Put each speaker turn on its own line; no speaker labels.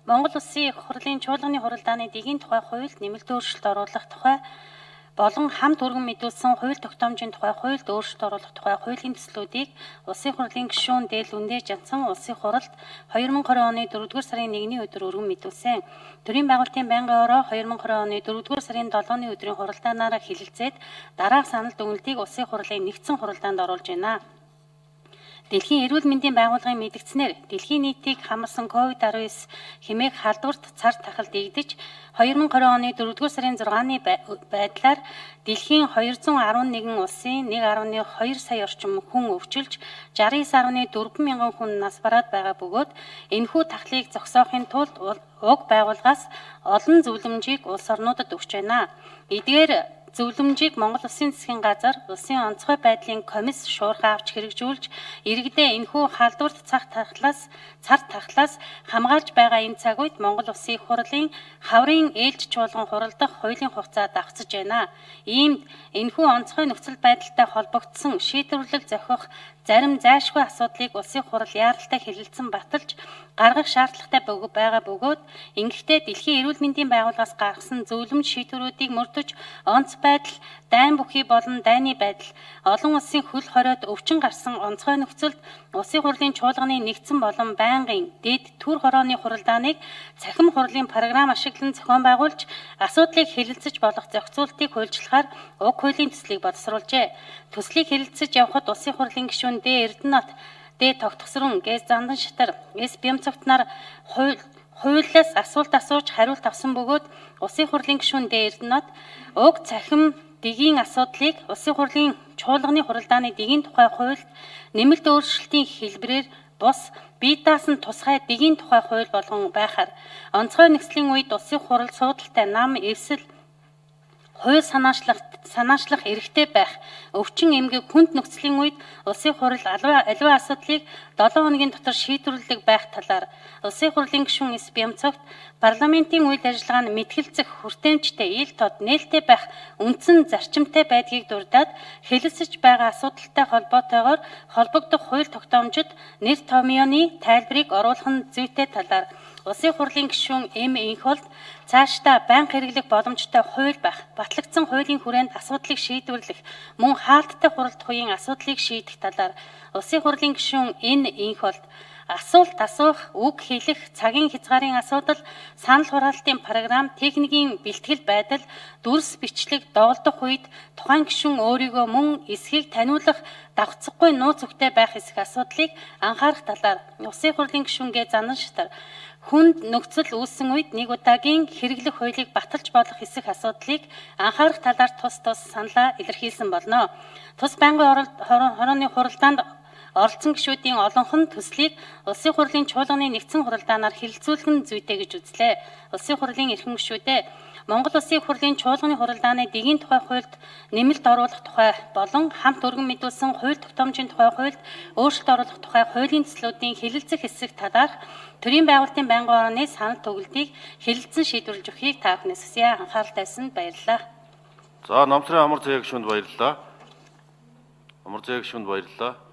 Монгол Улсын их хурлын чуулганы хуралдааны дэгийн тухай хуульд нэмэлт өөрчлөлт оруулах тухай болон хамт өргөн мэдүүлсэн хууль тогтоомжийн тухай хуульд өөрчлөлт оруулах тухай хуулийн төслүүдийг Улсын хурлын гишүүн Дээл Үндэ Жансан Улсын хуралд 2020 оны 4-р сарын 1-ний өдөр өргөн мэдүүлсэн. Төрийн байгуулалтын байнгын ороо 2020 оны 4-р сарын 7-ны өдрийн хуралдаанаараа хэлэлцээд дараах санал дүгнэлтийг Улсын хурлын нэгдсэн хуралдаанд оруулж байна. Дэлхийн эрүүл мэндийн байгууллагын мэдгдснээр дэлхийн нийтийг хамарсан COVID-19 хэмээх халдварт цар тахалд игдэж 2020 оны 4-р сарын 6-ны байдлаар дэлхийн 211 улсын 1.2 сая орчим хүн өвчилж 69.4 мянган хүн нас бараад байгаа бөгөөд энэхүү тахлыг зогсоохын тулд уг байгууллагаас олон зөвлөмжийг улс орнуудад өгч байна. Эдгээр зөвлөмжийг Монгол Улсын засгийн газар улсын онцгой байдлын комисс шуурхай авч хэрэгжүүлж иргэдээ энэхүү халдварт цар тахлаас хамгаалж байгаа энэ цаг үед Монгол Улсын их хурлын хаврын ээлж чуулган хуралдах хуулийн хугацаа давхцаж байна. Иймд энэхүү онцгой нөхцөл байдалтай холбогдсон шийдвэрлэл зохиох зарим зайлшгүй асуудлыг улсын хурал яаралтай хэлэлцэн баталж гаргах шаардлагатай байгаа бөгөөд ингэхдээ дэлхийн эрүүл мэндийн байгууллагаас гаргасан зөвлөмж шийдвэрүүдийг мөрдөж онц байдал, дайн бүхий болон дайны байдал, олон улсын хөл хориод өвчин гарсан онцгой нөхцөлд улсын хурлын чуулганы нэгдсэн болон байнгын дэд төр хорооны хуралдааныг цахим хурлын програм ашиглан зохион байгуулж асуудлыг хэлэлцэж болох зохицуултыг хуульчлахаар уг хуулийн төслийг боловсруулжээ. Төслийг хэлэлцэж явхад улсын хурлын гишүүн Д. Эрдэнэт, Д. Тогтгосрон, Г. Зандан Шатар, С. Бямцагтнаар хуулиас асуулт асууж хариулт авсан бөгөөд улсын хурлын гишүүн Д. Эрдэнэт уг цахим дэгийн асуудлыг улсын хурлын чуулганы хуралдааны дэгийн тухай хуульд нэмэлт өөрчлөлтийн хэлбэрээр бус бие даасан тусгай дэгийн тухай хууль болгон байхаар онцгой нөхцөлийн үед улсын хурал суудалтай нам эвсэл хууль санаачлах эрхтэй байх өвчин эмгэг хүнд нөхцөлийн үед улсын хурал аливаа асуудлыг 7 хоногийн дотор шийдвэрлэх байх талаар улсын хурлын гишүүн С. Бямцагт парламентын үйл ажиллагаа нь мэтгэлцэх хүртээмжтэй ил тод нээлттэй байх үндсэн зарчимтай байдгийг дурдаад хэлэлцэж байгаа асуудалтай холбоотойгоор холбогдох хууль тогтоомжид нэр томьёоны тайлбарыг оруулах нь зүйтэй талаар улсын хурлын гишүүн М. Инхолд цаашдаа байнга хэрэглэх боломжтой хууль байх, батлагдсан хуулийн хүрээнд асуудлыг шийдвэрлэх, мөн хаалттай хуралдах үеийн асуудлыг шийдэх талаар улсын хурлын гишүүн Н. Инхолд асуулт асуух, үг хэлэх, цагийн хязгаарын асуудал, санал хураалтын програм, техникийн бэлтгэл байдал, дүрс бичлэг доголдох үед тухайн гишүүн өөрийгөө мөн эсхийг таниулах давхцахгүй нууц өгтэй байх эсэх асуудлыг анхаарах талаар улсын хурлын гишүүн Г. Зандан Шатар хүнд нөхцөл үүссэн үед нэг удаагийн хэрэглэх хуулийг баталж болох эсэх асуудлыг анхаарах талаар тус саналаа илэрхийлсэн болно. Тус байнгын хорооны хуралдаанд оролцсон гишүүдийн олонх нь төслийг улсын хурлын чуулганы нэгдсэн хуралдаанаар хэлэлцүүлэх нь зүйтэй гэж үзлээ. Улсын хурлын эрхэм гишүүдээ Монгол Улсын их хурлын чуулганы хуралдааны дэгийн тухай хуульд нэмэлт оруулах тухай болон хамт өргөн мэдүүлсэн хууль тогтоомжийн тухай хуульд өөрчлөлт оруулах тухай хуулийн төслүүдийн хэлэлцэх хэсэг талаарх төрийн байгуулалтын байнгын орооны санал төгөлдийг хэлэлцэн шийдвэрлэж өгөхийг та бүхнээс хүсье. Анхаарал тавьсанд баярлалаа.
За, Намтрын Амар Зээг гишүүнд баярлалаа. Амар Зээг гишүүнд баярлалаа.